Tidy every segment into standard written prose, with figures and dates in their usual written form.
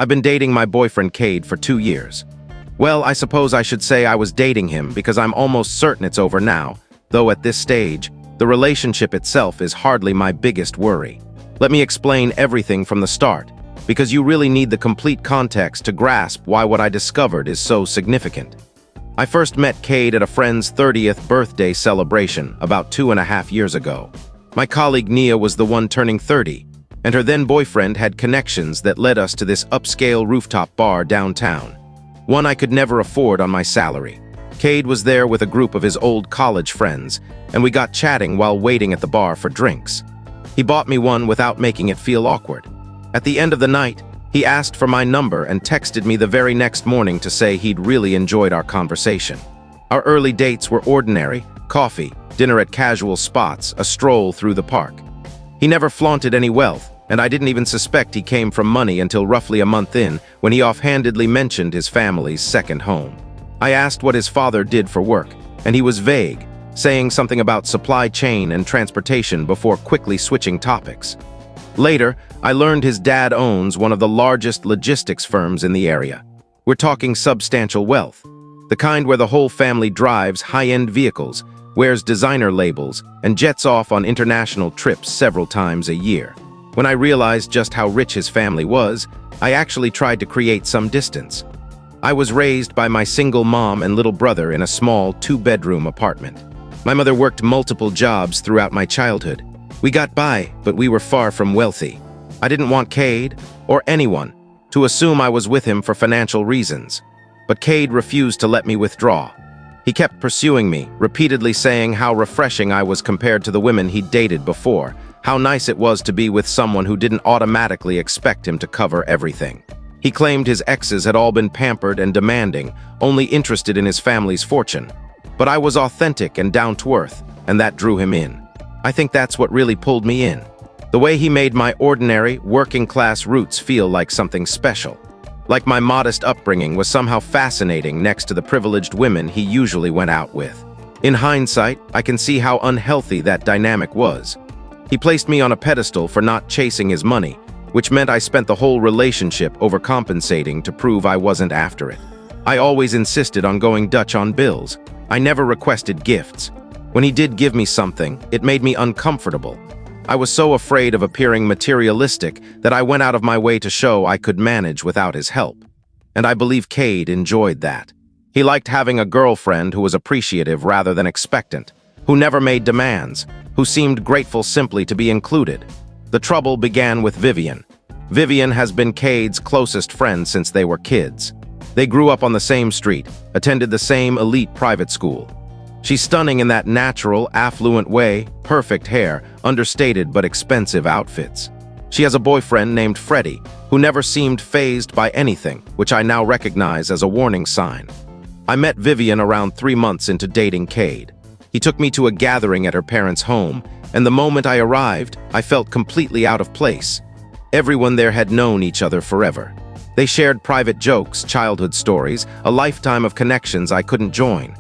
I've been dating my boyfriend Cade for 2 years. Well, I suppose I should say I was dating him because I'm almost certain it's over now, though at this stage, the relationship itself is hardly my biggest worry. Let me explain everything from the start, because you really need the complete context to grasp why what I discovered is so significant. I first met Cade at a friend's 30th birthday celebration about 2.5 years ago. My colleague Nia was the one turning 30, and her then-boyfriend had connections that led us to this upscale rooftop bar downtown, one I could never afford on my salary. Cade was there with a group of his old college friends, and we got chatting while waiting at the bar for drinks. He bought me one without making it feel awkward. At the end of the night, he asked for my number and texted me the very next morning to say he'd really enjoyed our conversation. Our early dates were ordinary: coffee, dinner at casual spots, a stroll through the park. He never flaunted any wealth, and I didn't even suspect he came from money until roughly a month in, when he offhandedly mentioned his family's second home. I asked what his father did for work, and he was vague, saying something about supply chain and transportation before quickly switching topics. Later, I learned his dad owns one of the largest logistics firms in the area. We're talking substantial wealth, the kind where the whole family drives high-end vehicles, wears designer labels, and jets off on international trips several times a year. When I realized just how rich his family was, I actually tried to create some distance. I was raised by my single mom and little brother in a small 2-bedroom apartment. My mother worked multiple jobs throughout my childhood. We got by, but we were far from wealthy. I didn't want Cade, or anyone, to assume I was with him for financial reasons. But Cade refused to let me withdraw. He kept pursuing me, repeatedly saying how refreshing I was compared to the women he'd dated before, how nice it was to be with someone who didn't automatically expect him to cover everything. He claimed his exes had all been pampered and demanding, only interested in his family's fortune. But I was authentic and down-to-earth, and that drew him in. I think that's what really pulled me in. The way he made my ordinary, working-class roots feel like something special. Like my modest upbringing was somehow fascinating next to the privileged women he usually went out with. In hindsight, I can see how unhealthy that dynamic was. He placed me on a pedestal for not chasing his money, which meant I spent the whole relationship overcompensating to prove I wasn't after it. I always insisted on going Dutch on bills. I never requested gifts. When he did give me something, it made me uncomfortable. I was so afraid of appearing materialistic that I went out of my way to show I could manage without his help. And I believe Cade enjoyed that. He liked having a girlfriend who was appreciative rather than expectant, who never made demands, who seemed grateful simply to be included. The trouble began with Vivian. Vivian has been Cade's closest friend since they were kids. They grew up on the same street, attended the same elite private school. She's stunning in that natural, affluent way, perfect hair, understated but expensive outfits. She has a boyfriend named Freddie, who never seemed fazed by anything, which I now recognize as a warning sign. I met Vivian around 3 months into dating Cade. He took me to a gathering at her parents' home, and the moment I arrived, I felt completely out of place. Everyone there had known each other forever. They shared private jokes, childhood stories, a lifetime of connections I couldn't join.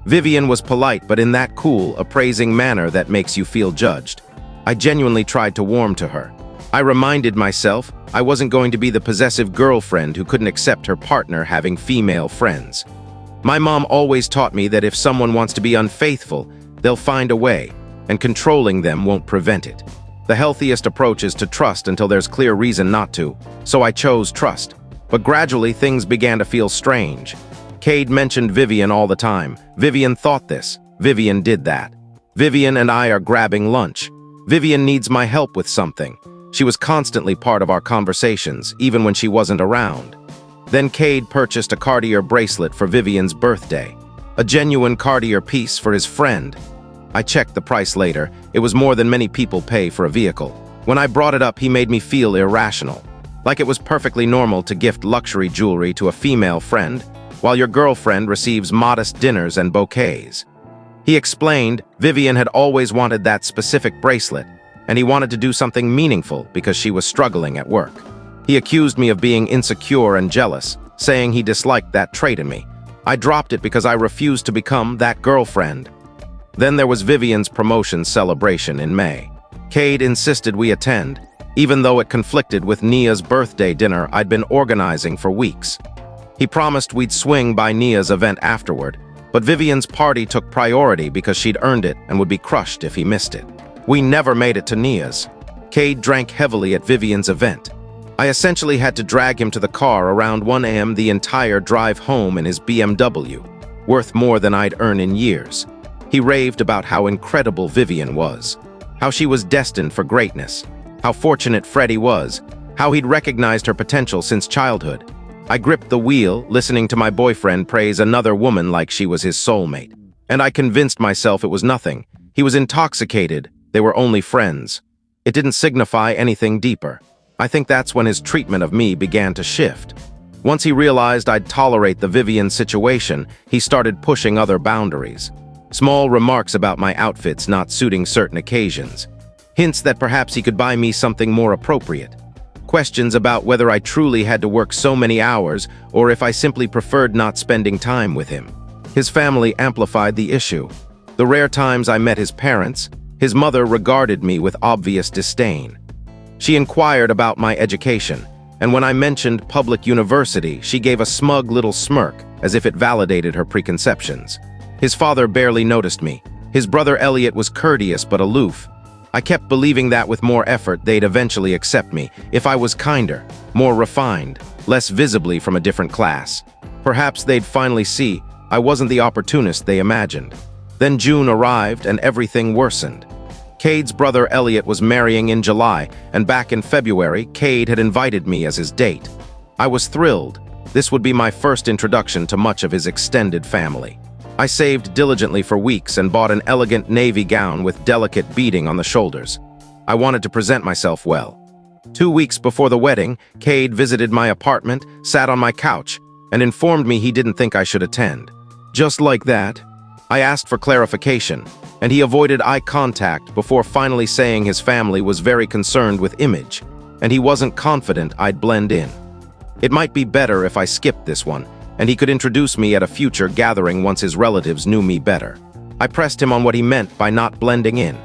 Vivian was polite, but in that cool, appraising manner that makes you feel judged. I genuinely tried to warm to her. I reminded myself I wasn't going to be the possessive girlfriend who couldn't accept her partner having female friends. My mom always taught me that if someone wants to be unfaithful, they'll find a way, and controlling them won't prevent it. The healthiest approach is to trust until there's clear reason not to, so I chose trust. But gradually things began to feel strange. Cade mentioned Vivian all the time. Vivian thought this. Vivian did that. Vivian and I are grabbing lunch. Vivian needs my help with something. She was constantly part of our conversations, even when she wasn't around. Then Cade purchased a Cartier bracelet for Vivian's birthday. A genuine Cartier piece for his friend. I checked the price later. It was more than many people pay for a vehicle. When I brought it up, he made me feel irrational. Like it was perfectly normal to gift luxury jewelry to a female friend, while your girlfriend receives modest dinners and bouquets. He explained Vivian had always wanted that specific bracelet, and he wanted to do something meaningful because she was struggling at work. He accused me of being insecure and jealous, saying he disliked that trait in me. I dropped it because I refused to become that girlfriend. Then there was Vivian's promotion celebration in May. Cade insisted we attend. even though it conflicted with Nia's birthday dinner I'd been organizing for weeks. He promised we'd swing by Nia's event afterward, but Vivian's party took priority because she'd earned it and would be crushed if he missed it. We never made it to Nia's. Cade drank heavily at Vivian's event. I essentially had to drag him to the car around 1 a.m. the entire drive home in his BMW, worth more than I'd earned in years. He raved about how incredible Vivian was, how she was destined for greatness, how fortunate Freddie was, how he'd recognized her potential since childhood. I gripped the wheel, listening to my boyfriend praise another woman like she was his soulmate. And I convinced myself it was nothing. He was intoxicated. They were only friends. It didn't signify anything deeper. I think that's when his treatment of me began to shift. Once he realized I'd tolerate the Vivian situation, he started pushing other boundaries. Small remarks about my outfits not suiting certain occasions. Hints that perhaps he could buy me something more appropriate. Questions about whether I truly had to work so many hours or if I simply preferred not spending time with him. His family amplified the issue. The rare times I met his parents, his mother regarded me with obvious disdain. She inquired about my education, and when I mentioned public university, she gave a smug little smirk as if it validated her preconceptions. His father barely noticed me. His brother Elliot was courteous but aloof. I kept believing that with more effort they'd eventually accept me, if I was kinder, more refined, less visibly from a different class. Perhaps they'd finally see I wasn't the opportunist they imagined. Then June arrived and everything worsened. Cade's brother Elliot was marrying in July, and back in February, Cade had invited me as his date. I was thrilled. This would be my first introduction to much of his extended family. I saved diligently for weeks and bought an elegant navy gown with delicate beading on the shoulders. I wanted to present myself well. 2 weeks before the wedding, Cade visited my apartment, sat on my couch, and informed me he didn't think I should attend. Just like that, I asked for clarification, and he avoided eye contact before finally saying his family was very concerned with image, and he wasn't confident I'd blend in. It might be better if I skipped this one, and he could introduce me at a future gathering once his relatives knew me better. I pressed him on what he meant by not blending in.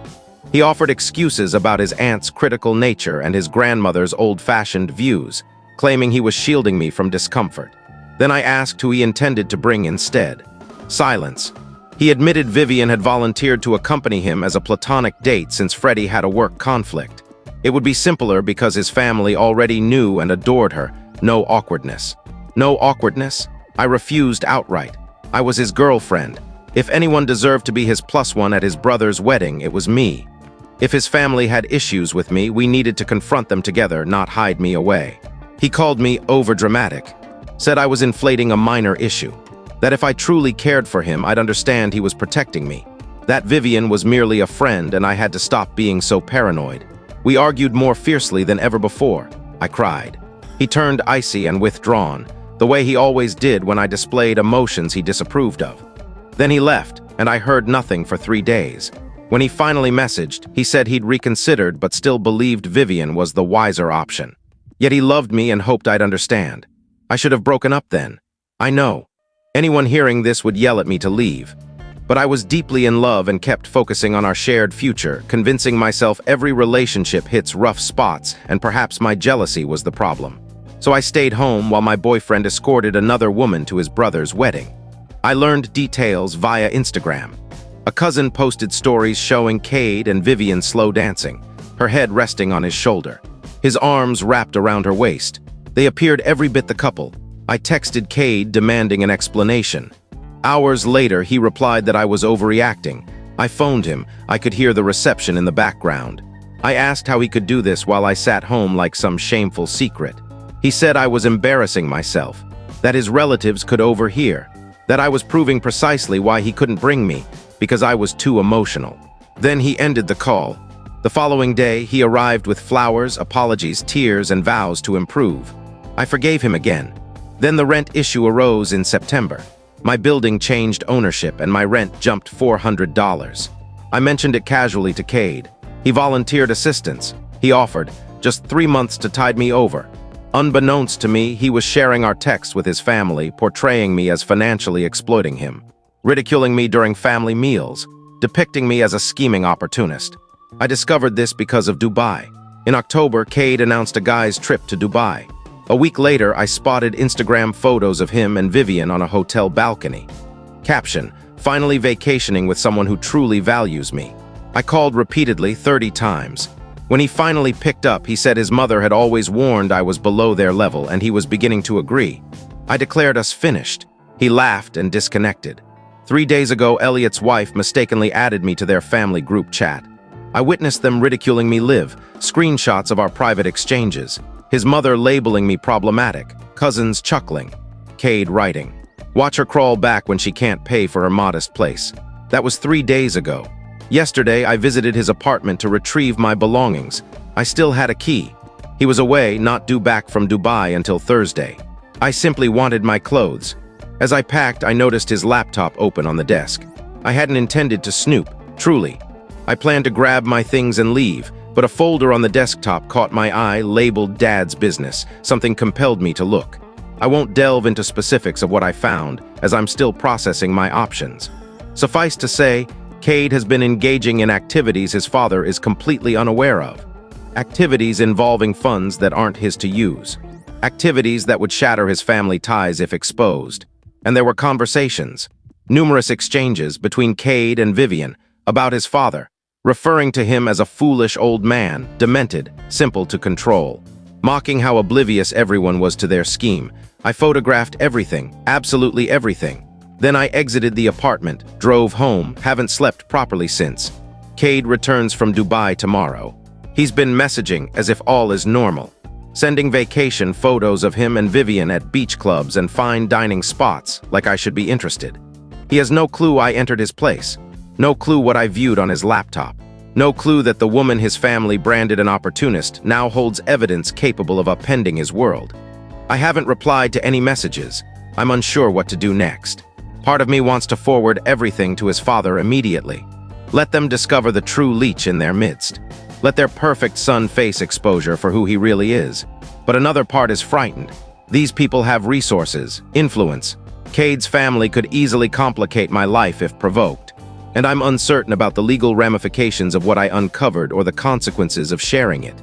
He offered excuses about his aunt's critical nature and his grandmother's old-fashioned views, claiming he was shielding me from discomfort. Then I asked who he intended to bring instead. Silence. He admitted Vivian had volunteered to accompany him as a platonic date since Freddie had a work conflict. It would be simpler because his family already knew and adored her. No awkwardness. No awkwardness? I refused outright. I was his girlfriend. If anyone deserved to be his plus one at his brother's wedding, it was me. If his family had issues with me, we needed to confront them together, not hide me away. He called me overdramatic, said I was inflating a minor issue, that if I truly cared for him, I'd understand he was protecting me, that Vivian was merely a friend and I had to stop being so paranoid. We argued more fiercely than ever before. I cried. He turned icy and withdrawn, the way he always did when I displayed emotions he disapproved of. Then he left, and I heard nothing for 3 days. When he finally messaged, he said he'd reconsidered but still believed Vivian was the wiser option. Yet he loved me and hoped I'd understand. I should have broken up then. I know. Anyone hearing this would yell at me to leave. But I was deeply in love and kept focusing on our shared future, convincing myself every relationship hits rough spots and perhaps my jealousy was the problem. So I stayed home while my boyfriend escorted another woman to his brother's wedding. I learned details via Instagram. A cousin posted stories showing Cade and Vivian slow dancing, her head resting on his shoulder, his arms wrapped around her waist. They appeared every bit the couple. I texted Cade demanding an explanation. Hours later, he replied that I was overreacting. I phoned him. I could hear the reception in the background. I asked how he could do this while I sat home like some shameful secret. He said I was embarrassing myself, that his relatives could overhear, that I was proving precisely why he couldn't bring me, because I was too emotional. Then he ended the call. The following day, he arrived with flowers, apologies, tears, and vows to improve. I forgave him again. Then the rent issue arose in September. My building changed ownership and my rent jumped $400. I mentioned it casually to Cade. He volunteered assistance. He offered just 3 months to tide me over. Unbeknownst to me, he was sharing our texts with his family, portraying me as financially exploiting him, ridiculing me during family meals, depicting me as a scheming opportunist. I discovered this because of Dubai. In October, Cade announced a guy's trip to Dubai. A week later, I spotted Instagram photos of him and Vivian on a hotel balcony. Caption: finally vacationing with someone who truly values me. I called repeatedly 30 times. When he finally picked up, he said his mother had always warned I was below their level, and he was beginning to agree. I declared us finished. He laughed and disconnected. 3 days ago, Elliot's wife mistakenly added me to their family group chat. I witnessed them ridiculing me live, screenshots of our private exchanges. His mother labeling me problematic, cousins chuckling. Cade writing, "Watch her crawl back when she can't pay for her modest place." That was 3 days ago. Yesterday, I visited his apartment to retrieve my belongings. I still had a key. He was away, not due back from Dubai until Thursday. I simply wanted my clothes. As I packed, I noticed his laptop open on the desk. I hadn't intended to snoop, truly. I planned to grab my things and leave, but a folder on the desktop caught my eye labeled Dad's Business. Something compelled me to look. I won't delve into specifics of what I found, as I'm still processing my options. Suffice to say, Cade has been engaging in activities his father is completely unaware of. Activities involving funds that aren't his to use. Activities that would shatter his family ties if exposed. And there were conversations, numerous exchanges between Cade and Vivian about his father, referring to him as a foolish old man, demented, simple to control. Mocking how oblivious everyone was to their scheme, I photographed everything, absolutely everything. Then I exited the apartment, drove home, haven't slept properly since. Cade returns from Dubai tomorrow. He's been messaging as if all is normal, sending vacation photos of him and Vivian at beach clubs and fine dining spots, like I should be interested. He has no clue I entered his place, no clue what I viewed on his laptop, no clue that the woman his family branded an opportunist now holds evidence capable of upending his world. I haven't replied to any messages. I'm unsure what to do next. Part of me wants to forward everything to his father immediately. Let them discover the true leech in their midst. Let their perfect son face exposure for who he really is. But another part is frightened. These people have resources, influence. Cade's family could easily complicate my life if provoked. And I'm uncertain about the legal ramifications of what I uncovered or the consequences of sharing it.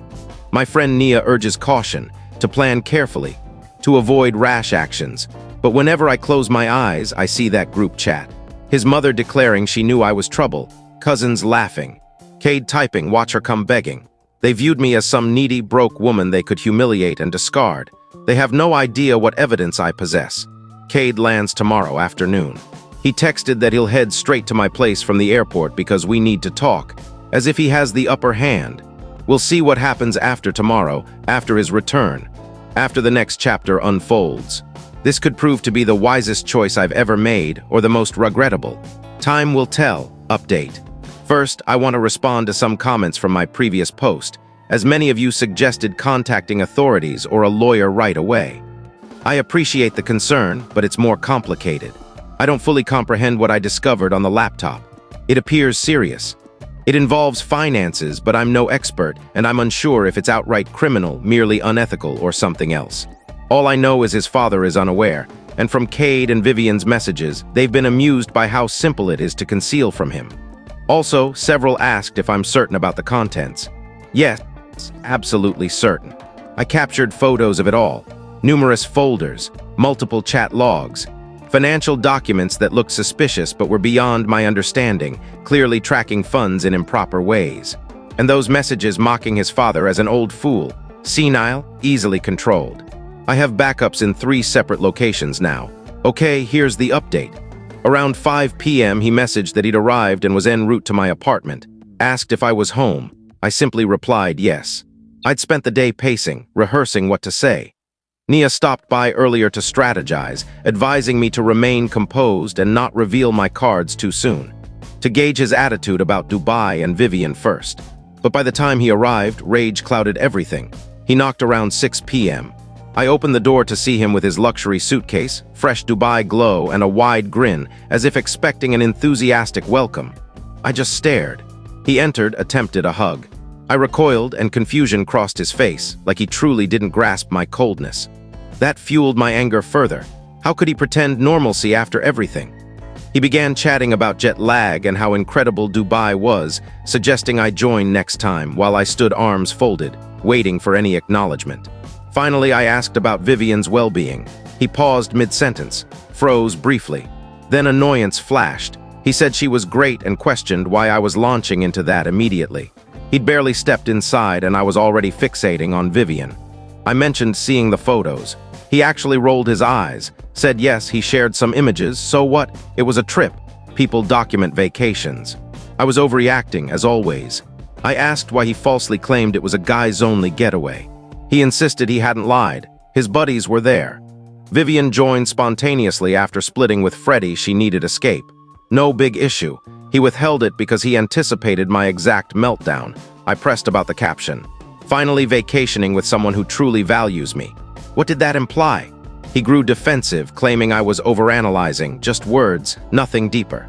My friend Nia urges caution, to plan carefully, to avoid rash actions. But whenever I close my eyes, I see that group chat. His mother declaring she knew I was trouble, cousins laughing, Cade typing, "Watch her come begging." They viewed me as some needy, broke woman they could humiliate and discard. They have no idea what evidence I possess. Cade lands tomorrow afternoon. He texted that he'll head straight to my place from the airport because we need to talk, as if he has the upper hand. We'll see what happens after tomorrow, after his return, after the next chapter unfolds. This could prove to be the wisest choice I've ever made, or the most regrettable. Time will tell. Update. First, I want to respond to some comments from my previous post, as many of you suggested contacting authorities or a lawyer right away. I appreciate the concern, but it's more complicated. I don't fully comprehend what I discovered on the laptop. It appears serious. It involves finances, but I'm no expert, and I'm unsure if it's outright criminal, merely unethical, or something else. All I know is his father is unaware, and from Cade and Vivian's messages, they've been amused by how simple it is to conceal from him. Also, several asked if I'm certain about the contents. Yes, absolutely certain. I captured photos of it all, numerous folders, multiple chat logs, financial documents that looked suspicious but were beyond my understanding, clearly tracking funds in improper ways. And those messages mocking his father as an old fool, senile, easily controlled. I have backups in 3 separate locations now. Okay, here's the update. Around 5 p.m. he messaged that he'd arrived and was en route to my apartment. Asked if I was home. I simply replied yes. I'd spent the day pacing, rehearsing what to say. Nia stopped by earlier to strategize, advising me to remain composed and not reveal my cards too soon. To gauge his attitude about Dubai and Vivian first. But by the time he arrived, rage clouded everything. He knocked around 6 p.m. I opened the door to see him with his luxury suitcase, fresh Dubai glow, and a wide grin, as if expecting an enthusiastic welcome. I just stared. He entered, attempted a hug. I recoiled, and confusion crossed his face, like he truly didn't grasp my coldness. That fueled my anger further. How could he pretend normalcy after everything? He began chatting about jet lag and how incredible Dubai was, suggesting I join next time, while I stood arms folded. waiting for any acknowledgement. Finally, I asked about Vivian's well-being. He paused mid-sentence, froze briefly. Then annoyance flashed. He said she was great and questioned why I was launching into that immediately. He'd barely stepped inside and I was already fixating on Vivian. I mentioned seeing the photos. He actually rolled his eyes, said yes, he shared some images, so what? It was a trip. People document vacations. I was overreacting, as always. I asked why he falsely claimed it was a guys-only getaway. He insisted he hadn't lied. His buddies were there. Vivian joined spontaneously after splitting with Freddie. She needed escape. No big issue. He withheld it because he anticipated my exact meltdown. I pressed about the caption. Finally vacationing with someone who truly values me. What did that imply? He grew defensive, claiming I was overanalyzing, just words, nothing deeper.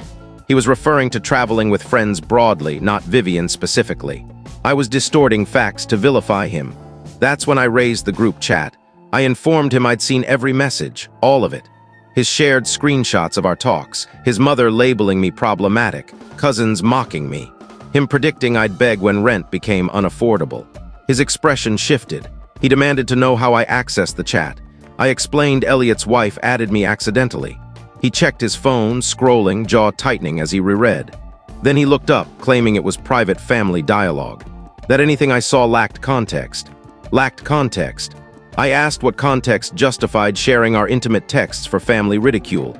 He was referring to traveling with friends broadly, not Vivian specifically. I was distorting facts to vilify him. That's when I raised the group chat. I informed him I'd seen every message, all of it. His shared screenshots of our talks, his mother labeling me problematic, cousins mocking me, him predicting I'd beg when rent became unaffordable. His expression shifted. He demanded to know how I accessed the chat. I explained Elliot's wife added me accidentally. He checked his phone, scrolling, jaw tightening as he reread. Then he looked up, claiming it was private family dialogue. That anything I saw lacked context. Lacked context. I asked what context justified sharing our intimate texts for family ridicule.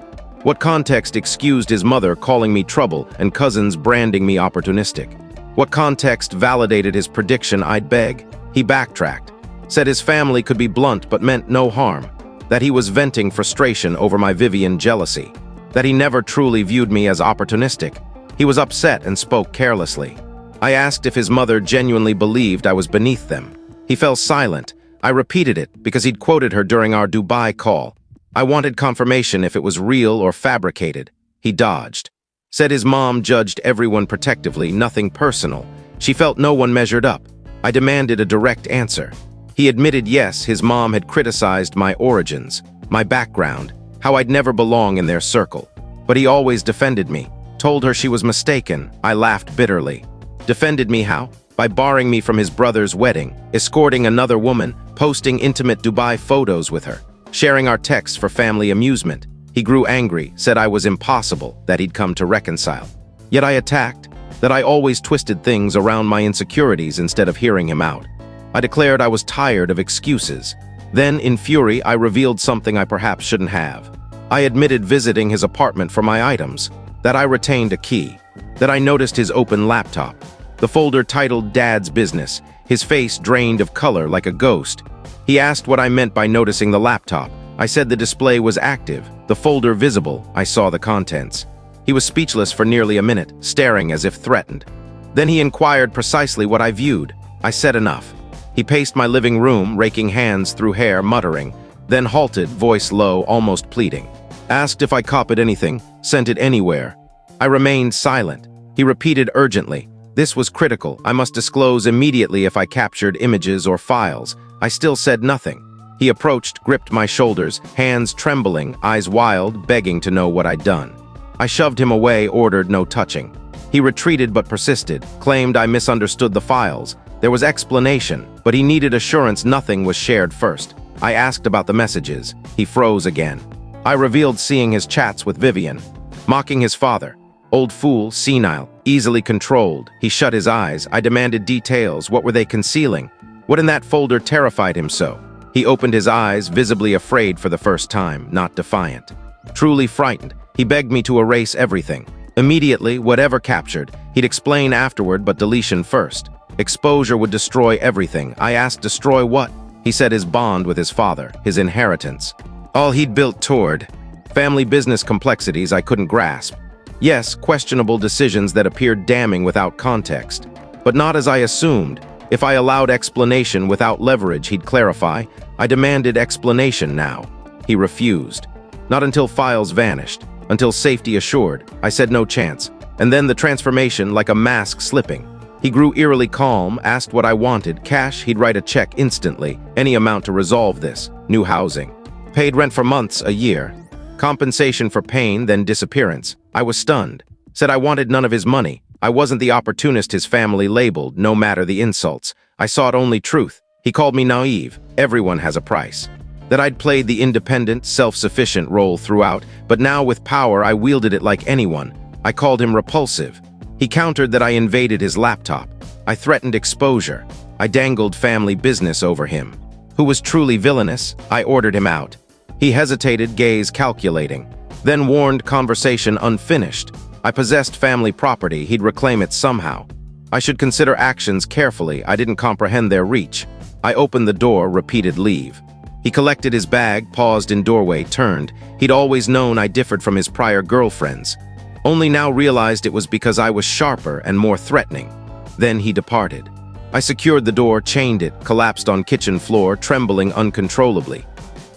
What context excused his mother calling me trouble and cousins branding me opportunistic. What context validated his prediction I'd beg. He backtracked. Said his family could be blunt but meant no harm. That he was venting frustration over my Vivian jealousy. That he never truly viewed me as opportunistic. He was upset and spoke carelessly. I asked if his mother genuinely believed I was beneath them. He fell silent. I repeated it because he'd quoted her during our Dubai call. I wanted confirmation if it was real or fabricated. He dodged. Said his mom judged everyone protectively, nothing personal. She felt no one measured up. I demanded a direct answer. He admitted yes, his mom had criticized my origins, my background, how I'd never belong in their circle. But he always defended me, told her she was mistaken. I laughed bitterly. Defended me how? By barring me from his brother's wedding, escorting another woman, posting intimate Dubai photos with her, sharing our texts for family amusement. He grew angry, said I was impossible, that he'd come to reconcile. Yet I attacked, that I always twisted things around my insecurities instead of hearing him out. I declared I was tired of excuses. Then, in fury, I revealed something I perhaps shouldn't have. I admitted visiting his apartment for my items, that I retained a key, that I noticed his open laptop, the folder titled Dad's Business, his face drained of color like a ghost. He asked what I meant by noticing the laptop. I said the display was active, the folder visible. I saw the contents. He was speechless for nearly a minute, staring as if threatened. Then he inquired precisely what I viewed. I said enough. He paced my living room, raking hands through hair, muttering, then halted, voice low, almost pleading. Asked if I copied anything, sent it anywhere. I remained silent. He repeated urgently. This was critical. I must disclose immediately if I captured images or files. I still said nothing. He approached, gripped my shoulders, hands trembling, eyes wild, begging to know what I'd done. I shoved him away, ordered no touching. He retreated but persisted, claimed I misunderstood the files. There was explanation, but he needed assurance nothing was shared first. I asked about the messages. He froze again. I revealed seeing his chats with Vivian, mocking his father. Old fool, senile, easily controlled. He shut his eyes. I demanded details. What were they concealing? What in that folder terrified him so? He opened his eyes, visibly afraid for the first time, not defiant. Truly frightened, he begged me to erase everything. Immediately, whatever captured, he'd explain afterward, but deletion first. Exposure would destroy everything. I asked, destroy what? He said his bond with his father, his inheritance. All he'd built toward. Family business complexities I couldn't grasp. Yes, questionable decisions that appeared damning without context. But not as I assumed. If I allowed explanation without leverage, he'd clarify. I demanded explanation now. He refused. Not until files vanished. Until safety assured. I said no chance. And then the transformation like a mask slipping. He grew eerily calm, asked what I wanted. Cash, he'd write a check instantly. Any amount to resolve this. New housing. Paid rent for months, a year. Compensation for pain, then disappearance. I was stunned. Said I wanted none of his money. I wasn't the opportunist his family labeled, no matter the insults. I sought only truth. He called me naive. Everyone has a price. That I'd played the independent, self-sufficient role throughout, but now with power I wielded it like anyone. I called him repulsive. He countered that I invaded his laptop. I threatened exposure. I dangled family business over him. Who was truly villainous, I ordered him out. He hesitated, gaze calculating, then warned conversation unfinished. I possessed family property, he'd reclaim it somehow. I should consider actions carefully, I didn't comprehend their reach. I opened the door, repeated leave. He collected his bag, paused in doorway, turned. He'd always known I differed from his prior girlfriends. Only now realized it was because I was sharper and more threatening. Then he departed. I secured the door, chained it, collapsed on kitchen floor, trembling uncontrollably.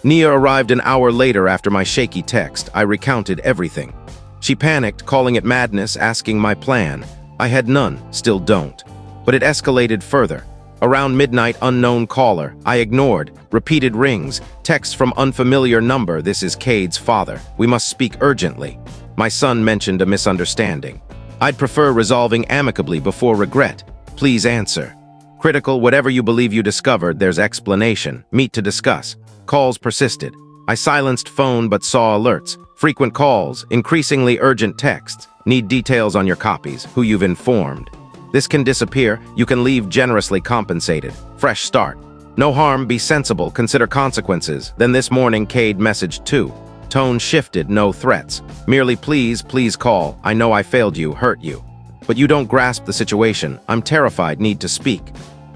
Nia arrived an hour later after my shaky text. I recounted everything. She panicked, calling it madness, asking my plan. I had none, still don't. But it escalated further. Around midnight, unknown caller. I ignored. Repeated rings. Text from unfamiliar number. This is Cade's father. We must speak urgently. My son mentioned a misunderstanding. I'd prefer resolving amicably before regret. Please answer. Critical, whatever you believe you discovered, there's explanation. Meet to discuss. Calls persisted. I silenced phone but saw alerts. Frequent calls, increasingly urgent texts. Need details on your copies, who you've informed. This can disappear, you can leave generously compensated. Fresh start. No harm, be sensible, consider consequences. Then this morning, Cade messaged 2. Tone shifted, no threats. Merely please call. I know I failed you, hurt you. But you don't grasp the situation. I'm terrified, need to speak.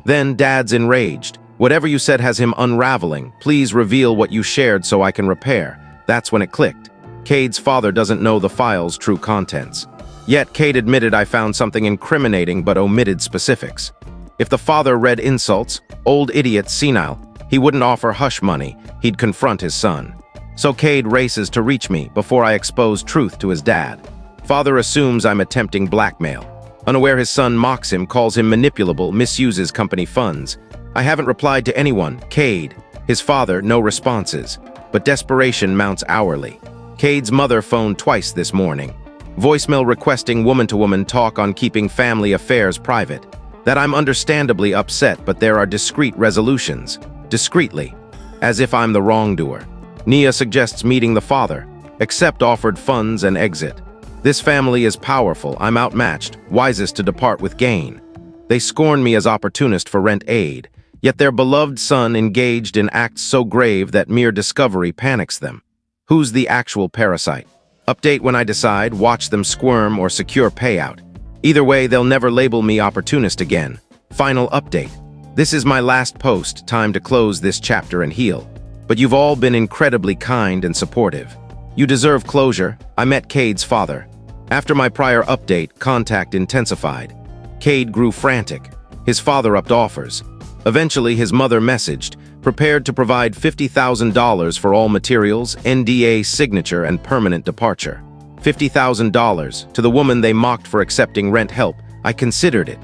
Then Dad's enraged. Whatever you said has him unraveling. Please reveal what you shared so I can repair. That's when it clicked. Cade's father doesn't know the file's true contents. Yet Cade admitted I found something incriminating but omitted specifics. If the father read insults, old idiot, senile, he wouldn't offer hush money, he'd confront his son. So Cade races to reach me before I expose truth to his dad. Father assumes I'm attempting blackmail. Unaware his son mocks him, calls him manipulable, misuses company funds. I haven't replied to anyone. Cade. His father, no responses. But desperation mounts hourly. Cade's mother phoned twice this morning. Voicemail requesting woman-to-woman talk on keeping family affairs private. That I'm understandably upset, but there are discreet resolutions. Discreetly. As if I'm the wrongdoer. Nia suggests meeting the father. Accept offered funds and exit. This family is powerful, I'm outmatched, wisest to depart with gain. They scorn me as opportunist for rent aid. Yet their beloved son engaged in acts so grave that mere discovery panics them. Who's the actual parasite? Update when I decide, watch them squirm or secure payout. Either way, they'll never label me opportunist again. Final update. This is my last post, time to close this chapter and heal. But you've all been incredibly kind and supportive. You deserve closure. I met Cade's father. After my prior update, contact intensified. Cade grew frantic. His father upped offers. Eventually, his mother messaged, prepared to provide $50,000 for all materials, NDA signature, and permanent departure. $50,000 to the woman they mocked for accepting rent help. I considered it.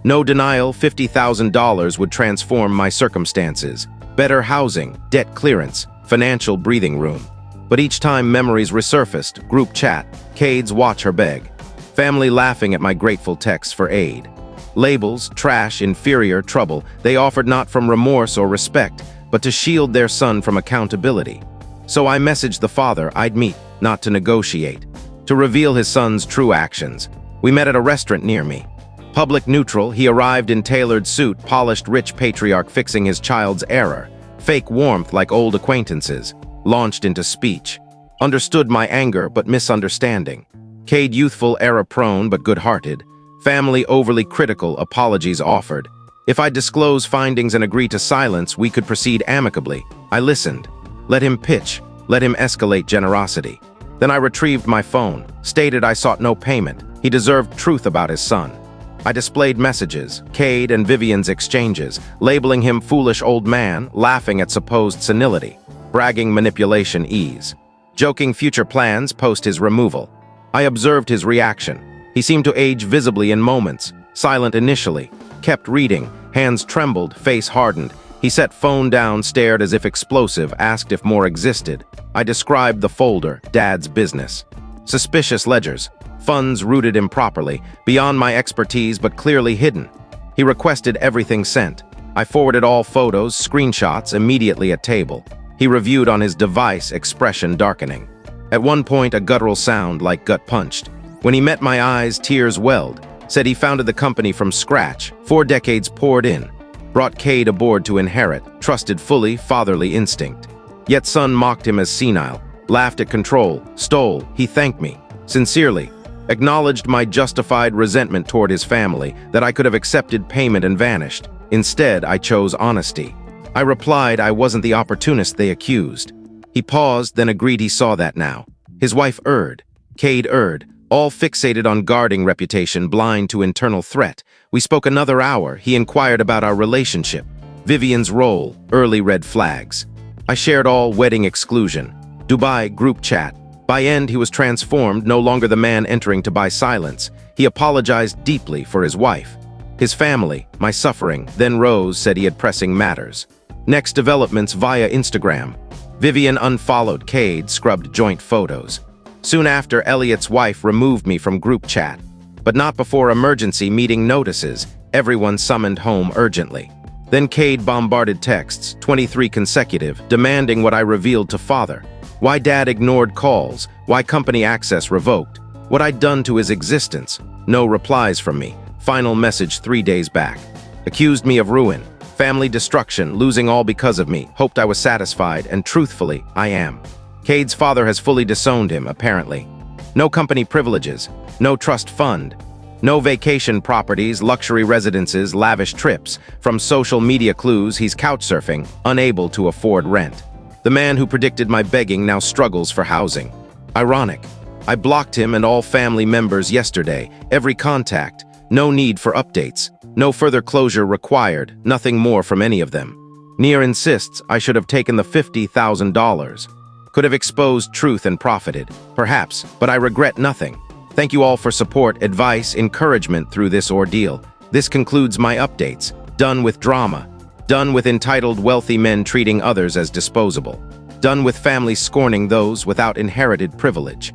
No denial, $50,000 would transform my circumstances. Better housing, debt clearance, financial breathing room. But each time memories resurfaced, group chat, Cade's watch her beg. Family laughing at my grateful texts for aid. Labels, trash, inferior, trouble, they offered not from remorse or respect, but to shield their son from accountability. So I messaged the father I'd meet, not to negotiate, to reveal his son's true actions. We met at a restaurant near me. Public neutral, he arrived in tailored suit, polished rich patriarch fixing his child's error. Fake warmth like old acquaintances. Launched into speech. Understood my anger but misunderstanding. Cade youthful, error-prone but good-hearted. Family overly critical, apologies offered. If I disclose findings and agree to silence, we could proceed amicably. I listened. Let him pitch. Let him escalate generosity. Then I retrieved my phone, stated I sought no payment. He deserved truth about his son. I displayed messages, Cade and Vivian's exchanges, labeling him foolish old man, laughing at supposed senility, bragging manipulation ease. Joking future plans post his removal. I observed his reaction. He seemed to age visibly in moments, silent initially, kept reading, hands trembled, face hardened. He set phone down, stared as if explosive, asked if more existed. I described the folder, Dad's business. Suspicious ledgers, funds routed improperly, beyond my expertise but clearly hidden. He requested everything sent. I forwarded all photos, screenshots, immediately at table. He reviewed on his device, expression darkening. At one point, a guttural sound like gut punched. When he met my eyes, tears welled. Said he founded the company from scratch, 4 decades poured in. Brought Cade aboard to inherit, trusted fully, fatherly instinct. Yet son mocked him as senile, laughed at control, stole. He thanked me, sincerely, acknowledged my justified resentment toward his family, that I could have accepted payment and vanished. Instead, I chose honesty. I replied I wasn't the opportunist they accused. He paused, then agreed he saw that now. His wife erred. Cade erred, all fixated on guarding reputation, blind to internal threat. We spoke another hour. He inquired about our relationship, Vivian's role, early red flags. I shared all wedding exclusion. Dubai group chat. By end, he was transformed, no longer the man entering to buy silence. He apologized deeply for his wife. His family, my suffering. Then Rose said he had pressing matters. Next developments via Instagram. Vivian unfollowed Cade, scrubbed joint photos. Soon after, Elliot's wife removed me from group chat. But not before emergency meeting notices. Everyone summoned home urgently. Then Cade bombarded texts, 23 consecutive, demanding what I revealed to father. Why dad ignored calls, why company access revoked, what I'd done to his existence. No replies from me. Final message 3 days back. Accused me of ruin, family destruction, losing all because of me. Hoped I was satisfied, and truthfully, I am. Cade's father has fully disowned him, apparently. No company privileges, no trust fund, no vacation properties, luxury residences, lavish trips. From social media clues, he's couchsurfing, unable to afford rent. The man who predicted my begging now struggles for housing. Ironic. I blocked him and all family members yesterday, every contact. No need for updates. No further closure required, nothing more from any of them. Near insists I should have taken the $50,000. Could have exposed truth and profited, perhaps, but I regret nothing. Thank you all for support, advice, encouragement through this ordeal. This concludes my updates. Done with drama. Done with entitled wealthy men treating others as disposable. Done with families scorning those without inherited privilege.